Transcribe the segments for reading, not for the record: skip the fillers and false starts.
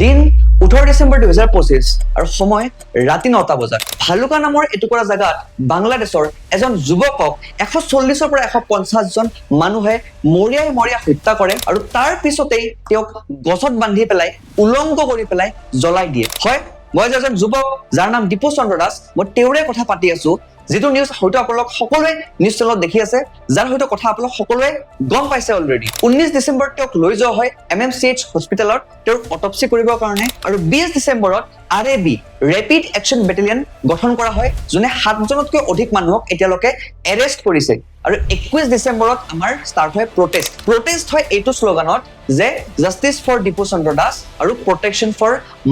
দিন 18 ডিচেম্বৰ 2025 আৰু সময় ৰাতি 9টা বজাত ভালুকা নামৰ এটুকুৰা জাগাত বাংলাদেশৰ এজন যুৱকক 140ৰ পৰা 150 জন মানুহে মৰিয়াই হত্যা কৰে আৰু তাৰ পিছতেই তেওঁক গছত বান্ধি পেলাই উলংগ কৰি পেলাই জ্বলাই দিয়ে। হয়, মই এজন যুৱক যাৰ নাম দীপু চন্দ্ৰ দাস, মই তেওঁৰে কথা পাতি আছো, যেটো নিউজ হয়তো আপোনালোক সকলোৱে নিউজ চেনেলত দেখি আছে, যাৰ হয়তো কথা আপোনালোক সকলোৱে গম পাইছে অলৰেডি। 19 ডিচেম্বৰত তেওঁক লৈ যোৱা হয় MMCH হস্পিটেলত তেওঁৰ অটপসি কৰিবৰ কাৰণে আৰু 20 ডিচেম্বৰত RAB ৰেপিড একচন বেটেলিয়ন গঠন কৰা হয়, যোনে 7 জনতকৈ অধিক মানুহক এতিয়ালৈকে এৰেষ্ট কৰিছে। আৰু 21 ডিচেম্বৰত আমাৰ ষ্টাৰ্ট হয় প্ৰটেষ্ট হয় এইটো শ্লোগানত যে জাষ্টিস ফৰ দীপু চন্দ্ৰ দাস আৰু প্ৰটেকশ্যন ফৰ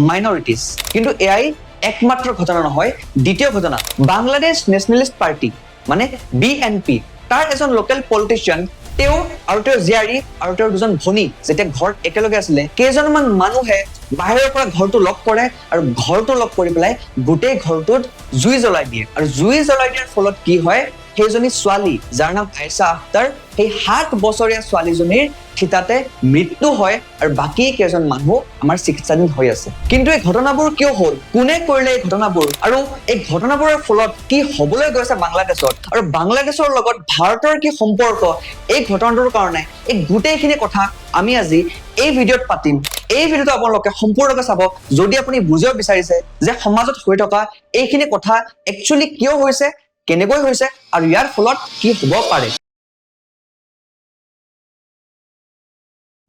মাইনৰিটিজ। কিন্তু এআই একমাত্ৰ ঘটনা নহয়, দ্বিতীয় ঘটনা বাংলাদেশ নেশ্যনেলিষ্ট পাৰ্টি মানে BNP তাৰ এজন লোকেল পলিটিচিয়ান তেওঁ আৰু তেওঁৰ জীয়াৰী আৰু তেওঁৰ দুজন ভনী যেতিয়া ঘৰত একেলগে আছিলে, কেইজনমান মানুহে বাহিৰৰ পৰা ঘৰটো লক কৰে আৰু ঘৰটো লক কৰি পেলাই গোটেই ঘৰটোত জুই জ্বলাই দিয়ে। আৰু জুই জ্বলাই দিয়াৰ ফলত কি হয়, সেইজনী ছোৱালী যাৰ নাম আয়েশা আখতাৰ, সেই 7 বছৰীয়া ছোৱালীজনীৰ থিতাতে মৃত্যু হয় আৰু বাকী কেইজন মানুহ আমাৰ চিকিৎসাধীন হৈ আছে। কিন্তু এই ঘটনাবোৰ কিয় হ'ল, কোনে কৰিলে এই ঘটনাবোৰ, আৰু এই ঘটনাবোৰৰ ফলত কি হবলৈ গৈছে বাংলাদেশত আৰু বাংলাদেশৰ লগত ভাৰতৰ কি সম্পৰ্ক, এই ঘটনাটোৰ কাৰণে এই গোটেইখিনি কথা আমি আজি এই ভিডিঅ'ত পাতিম। এই ভিডিঅ'টো আপোনালোকে সম্পূৰ্ণকৈ চাব যদি আপুনি বুজিব বিচাৰিছে যে সমাজত হৈ থকা এইখিনি কথা একচুৱেলি কিয় হৈছে, কেনেকৈ হৈছে আৰু ইয়াৰ ফলত কি হ'ব পাৰে।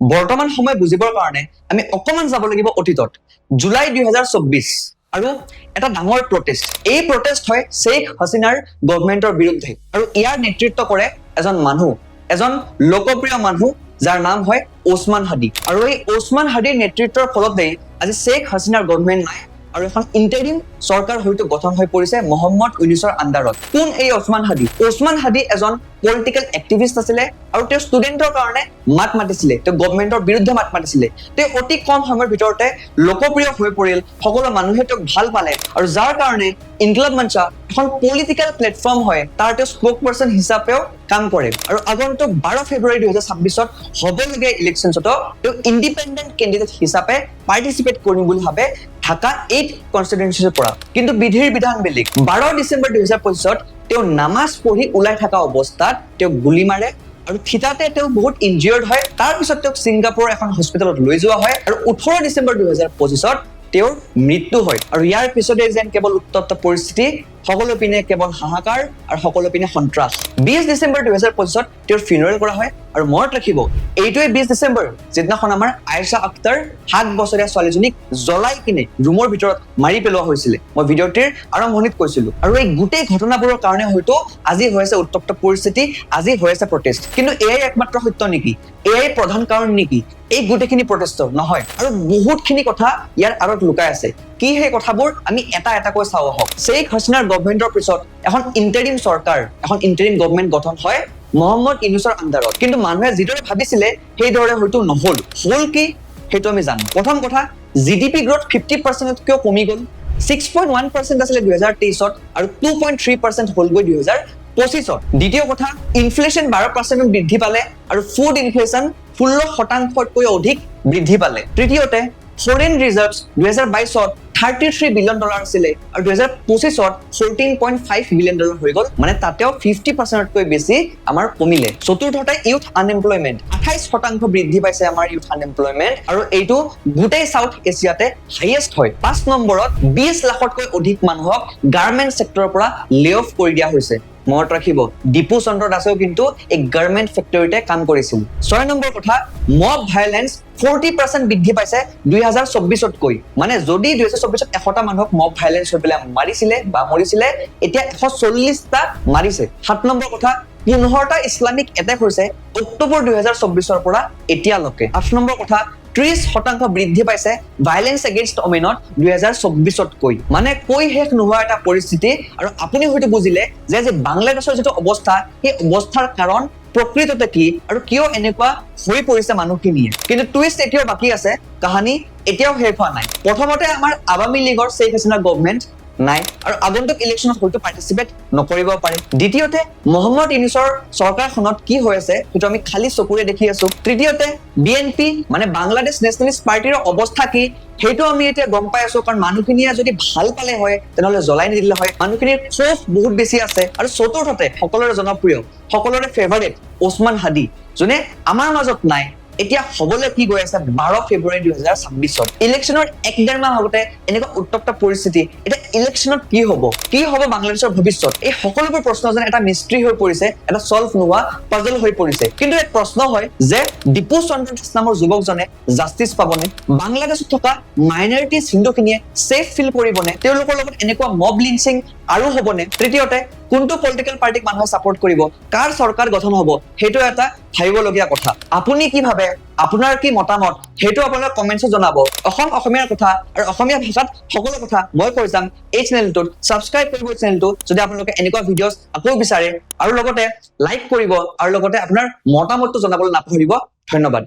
বৰ্তমান সময় বুজিবৰ কাৰণে আমি অকমান যাব লাগিব অতীতত। জুলাই 2024 আৰু এটা ডাঙৰ প্ৰটেষ্ট। এই প্ৰটেষ্ট হয় শ্বেখ হাছিনাৰ গভৰ্ণমেণ্টৰ বিৰুদ্ধে আৰু ইয়াৰ নেতৃত্ব কৰে এজন মানুহ, এজন লোকপ্ৰিয় মানুহ যাৰ নাম হয় ওছমান হাদি। আৰু এই ওছমান হাদিৰ নেতৃত্বৰ ফলতেই আজি শ্বেখ হাছিনাৰ গভৰ্ণমেণ্ট নাই আৰু এখন ইণ্টাৰিম চৰকাৰ হয়তো গঠন হৈ পৰিছে মহম্মদ ইউনুছৰ আণ্ডাৰত। কোন এই ওছমান হাদি? ওছমান হাদি এজন পলিটিকেল এক্টিভিষ্ট আছিলে আৰু তেওঁ ষ্টুডেণ্টৰ কাৰণে মাত মাতিছিলে, তেওঁ গভৰ্ণমেণ্টৰ বিৰুদ্ধে মাত মাতিছিলে। তেওঁ অতি কম সময়ৰ ভিতৰতে লোকপ্ৰিয় হৈ পৰিল, সকলো মানুহে তেওঁক ভাল পালে আৰু যাৰ কাৰণে ইনকিলাব মঞ্চ এখন পলিটিকেল প্লেটফৰ্ম হয়, তাৰ তেওঁ স্পোক পাৰ্চন হিচাপেও কাম কৰে। আৰু আগন্তুক 12 ফেব্ৰুৱাৰী 2026ত হ'বলগীয়া ইলেকশ্যনছতো তেওঁ ইণ্ডিপেণ্ডেণ্ট কেণ্ডিডেট হিচাপে পাৰ্টিচিপেট কৰিম বুলি ভাবে ঢাকা 8 কনষ্টিটুৱেঞ্চিৰ পৰা। কিন্তু বিধিৰ বিধান বেলেগ। 12 ডিচেম্বৰ 2025ত তেওঁ নামাজ পঢ়ি ওলাই থকা অৱস্থাত তেওঁক গুলি মাৰে আৰু থিতাতে তেওঁ বহুত ইনজিয়ৰ্ড হয়। তাৰ পিছত তেওঁক ছিংগাপুৰৰ এখন হস্পিটেলত লৈ যোৱা হয় আৰু 18 ডিচেম্বৰ 2025ত তেওঁৰ মৃত্যু হয়। আৰু ইয়াৰ পিছতে যেন কেৱল উত্তপ্ত পৰিস্থিতি, সকলো পিনে কেৱল হাহাকাৰ আৰু সকলো পিনে সন্ত্ৰাস। 20 ডিচেম্বৰ 2025ত তেওঁৰ ফিনাৰেল কৰা হয় আৰু মনত ৰাখিব এইটোৱে 20 ডিচেম্বৰ যিদিনাখন আমাৰ আয়েশা আখতাৰ 7 বছৰীয়া ছোৱালীজনীক জ্বলাই কিনে ৰুমৰ ভিতৰত মাৰি পেলোৱা হৈছিলে। মই ভিডিঅ'টিৰ আৰম্ভণিত কৈছিলো। আৰু এই গোটেই ঘটনাবোৰৰ কাৰণে হয়তো আজি হৈ আছে উত্তপ্ত পৰিস্থিতি, আজি হৈ আছে প্ৰটেষ্ট। কিন্তু এয়াই একমাত্ৰ সত্য নেকি? এয়াই প্ৰধান কাৰণ নেকি এই গোটেইখিনি প্ৰটেষ্টৰ? নহয়, আৰু বহুতখিনি কথা ইয়াৰ আঁৰত লুকাই আছে। কি সেই কথাবোৰ আমি এটা এটাকৈ চাওঁ আহক। শ্বেখ হাছিনাৰ গভৰ্ণমেণ্টৰ পিছত এখন ইণ্টাৰিম চৰকাৰ, এখন ইণ্টাৰিম গভৰ্ণমেণ্ট গঠন হয় মহম্মদ ইউনুছৰ আণ্ডাৰত। কিন্তু মানুহে যিদৰে ভাবিছিলে সেইদৰে হয়তো নহ'ল। হ'ল কি সেইটো আমি জানো। প্ৰথম কথা, GDP গ্ৰথ 50%তকৈ কমি গ'ল। 6.1% আছিলে 2023ত আৰু 2.3% হ'লগৈ 2025ত। দ্বিতীয় কথা, ইনফ্লেশ্যন 12% বৃদ্ধি পালে আৰু ফুড ইনফ্লেশ্যন 16%তকৈ অধিক বৃদ্ধি পালে। তৃতীয়তে, ফৰেইন ৰিজাৰ্ভছ 2022ত $33 বিলিয়ন আছিলে আৰু 2025ত $14.5 বিলিয়ন হৈ গ'ল, মানে তাতেও 50%তকৈ বেছি আমাৰ কমিলে। চতুৰ্থতে, ইউথ আনএমপ্লয়মেণ্ট 28% বৃদ্ধি পাইছে আমাৰ ইউথ আনএমপ্লয়মেণ্ট আৰু এইটো গোটেই সাউথ এছিয়াতে হাইয়েষ্ট হয়। 5 নম্বৰত 20 লাখতকৈ অধিক মানুহক গাৰ্মেণ্ট ছেক্টৰৰ পৰা লে অফ কৰি দিয়া হৈছে। মনত ৰাখিব দীপু চন্দ্ৰ দাসেও কিন্তু এই গাৰ্মেণ্ট ফেক্টৰীতে কাম কৰিছিল। 6 নম্বৰ কথা, মব ভাইলেন্স 40% বৃদ্ধি পাইছে 2024তকৈ। মানে যদি 2024ত 100টা মানুহক মব ভাইলেন্স হৈ পেলাই মাৰিছিলে বা মৰিছিলে, এতিয়া 140টা মাৰিছে। 7 নম্বৰ কথা, 15টা ইছলামিক এটেক হৈছে অক্টোবৰ 2024ৰ পৰা এতিয়ালৈকে। 8 নম্বৰ কথা, 30% বৃদ্ধি পাইছে ভাইলেন্স এগেইনষ্ট ওমেনত 2024তকৈ। মানে কৈ শেষ নোহোৱা এটা পৰিস্থিতি। আৰু আপুনি হয়তো বুজিলে যে বাংলাদেশৰ যিটো অৱস্থা, সেই অৱস্থাৰ কাৰণ প্ৰকৃততে কি আৰু কিয় এনেকুৱা হৈ পৰিছে মানুহখিনিয়ে। কিন্তু টুইষ্ট এতিয়াও বাকী আছে, কাহানী এতিয়াও শেষ হোৱা নাই। প্ৰথমতে আমাৰ আৱামী লীগৰ শ্বেখ হাছিনা গভৰ্ণমেণ্ট নাই আৰু আগন্তুক ইলেকশ্যনত হয়তো পাৰ্টিচিপেট নকৰিব পাৰে দ্বিতীয়তে মহম্মদ ইউনুছৰ চৰকাৰখনত কি হৈ আছে সেইটো আমি খালি চকুৰে দেখি আছো তৃতীয়তে বিএনপি মানে বাংলাদেশ নেশ্যনেলিষ্ট পাৰ্টিৰ অৱস্থা কি সেইটো আমি এতিয়া গম পাই আছো কাৰণ মানুহখিনিয়ে যদি ভাল পালে হয় তেনেহলে জ্বলাই নিদিলে হয় মানুহখিনিৰ ক্ষোভ বহুত বেছি আছে আৰু চতুৰ্থতে সকলোৰে জনপ্ৰিয় সকলোৰে ফেভাৰিট ওছমান হাদি যোনে আমাৰ মাজত নাই এতিয়া হবলৈ কি গৈ আছে 12 ফেব্ৰুৱাৰী 2026 ইলেকশ্যনৰ 1.5 মাহ আগতে এনেকুৱা উত্তপ্ত পৰিস্থিতি এটা ইলেকশ্যনত কি হ'ব বাংলাদেশৰ ভৱিষ্যত এই সকলোবোৰ প্ৰশ্ন যেন এটা মিস্ট্ৰি হৈ পৰিছে এটা সলভ নোহোৱা পাজল হৈ পৰিছে কিন্তু এক প্ৰশ্ন হয় যে দীপু চন্দ্ৰ দাস নামৰ যুৱকজনে জাস্টিস পাবনে বাংলাদেশত থকা মাইনৰিটিজ হিন্দুখিনিয়ে সেফ ফিল কৰিবনে তেওঁলোকৰ লগত এনেকুৱা মব লিঞ্চিং আৰু হ'বনে তৃতীয়তে কোনটো পলিটিক্যাল পাৰ্টিক মানুহে সাপোৰ্ট কৰিব কাৰ চৰকাৰ গঠন হ'ব সেইটো এটা ভাবিবলগীয়া কথা আপুনি কি ভাবে আপোনাৰ কি মতামত সেইটো আপোনালোকে কমেন্টছত জনাব অসমীয়াৰ কথা আৰু অসমীয়া ভাষাত সকলো কথা মই কৈ যাম এই চেনেলটোত সাবস্ক্ৰাইব কৰিব চেনেলটো যদি আপোনালোকে এনেকুৱা ভিডিঅ'ছ আকৌ বিচাৰে আৰু লগতে লাইক কৰিব আৰু লগতে আপোনাৰ মতামতটো জনাবলৈ নাপাহৰিব ধন্যবাদ